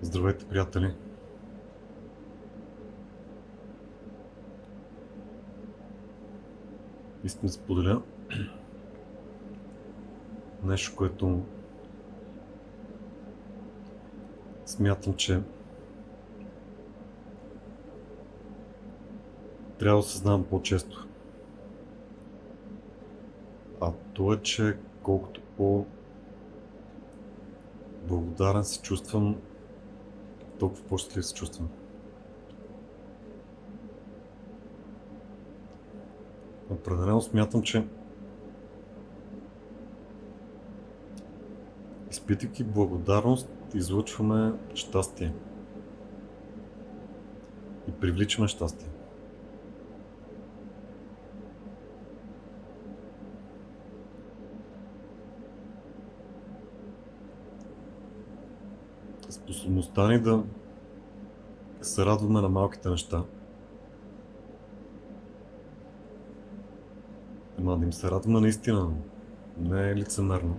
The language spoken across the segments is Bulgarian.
Здравейте, приятели! Искам да споделя нещо, което смятам, че трябва да осъзнавам по-често. А то е, че колкото по-благодарен се чувствам, толкова по-щастлив се чувствам. Определено смятам, че изпитайки благодарност, излъчваме щастие и привличаме щастие. Способността ни да се радваме на малките неща, да им се радваме наистина, не е лицемерно.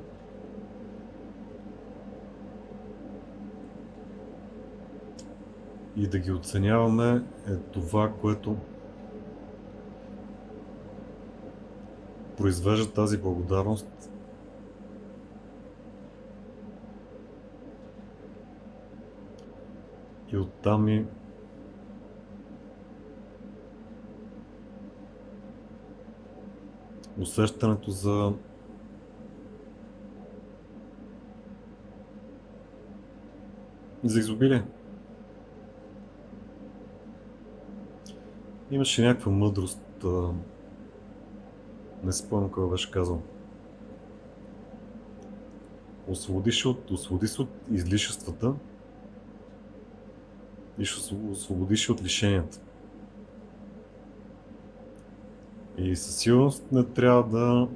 И да ги оценяваме е това, което произвежда тази благодарност и оттам и усещането за изобилие. Имаше някаква мъдрост, не спомням кой беше казал. Освободи се от излишествата и ще освободиш от лишенията. И със сигурност не трябва да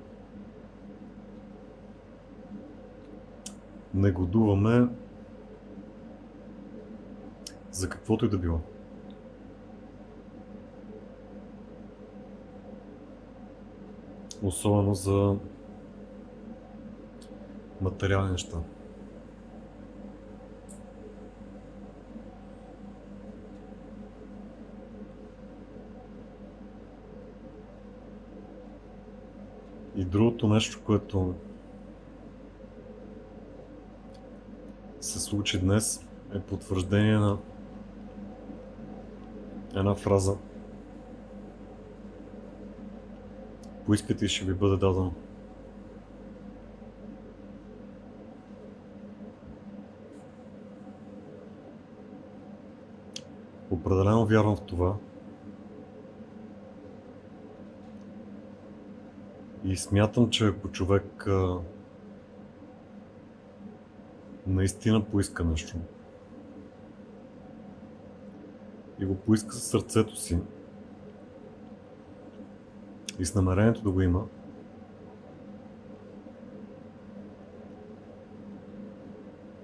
негодуваме за каквото и да било. Особено за материални неща. И другото нещо, което се случи днес, е потвърждение на една фраза: поискайте и ще ви бъде дадено. Определено вярвам в това и смятам, че ако човек наистина поиска нещо и го поиска със сърцето си и с намерението да го има,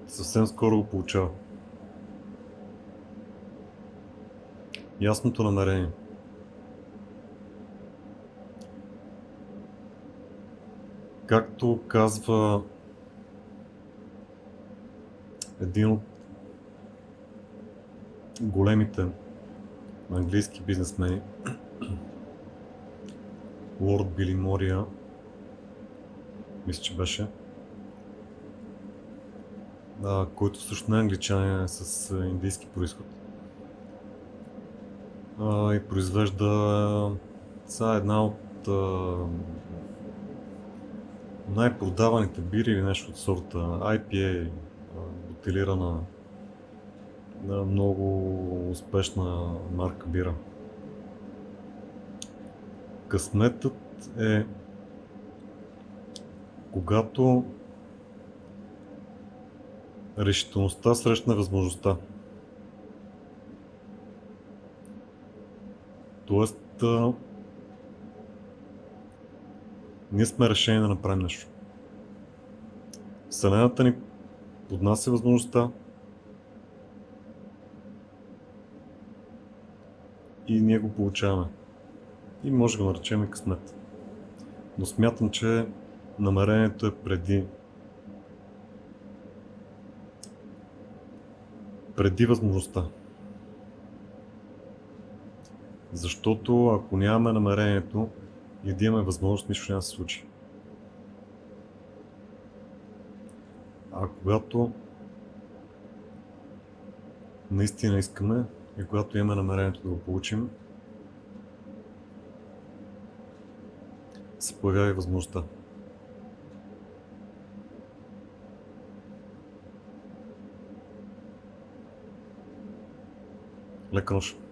съвсем скоро го получава. Ясното намерение. Както казва един от големите английски бизнесмени, Лорд Билимория, мисля, че беше, който всъщност не е англичанин, е с индийски произход. И произвежда една от най-продаваните бири или нещо от сорта IPA, бутилирана много успешна марка бира. Късметът е когато решителността срещна възможността. Тоест, ние сме решени да направим нещо. Вселената ни поднася възможността и ние го получаваме. И може да го наречем и късмет. Но смятам, че намерението е преди преди възможността. Защото ако нямаме намерението и да имаме възможност, нищо няма да се случи. А когато наистина искаме и когато имаме намерението да го получим, се появява и възможността. Лека нощ!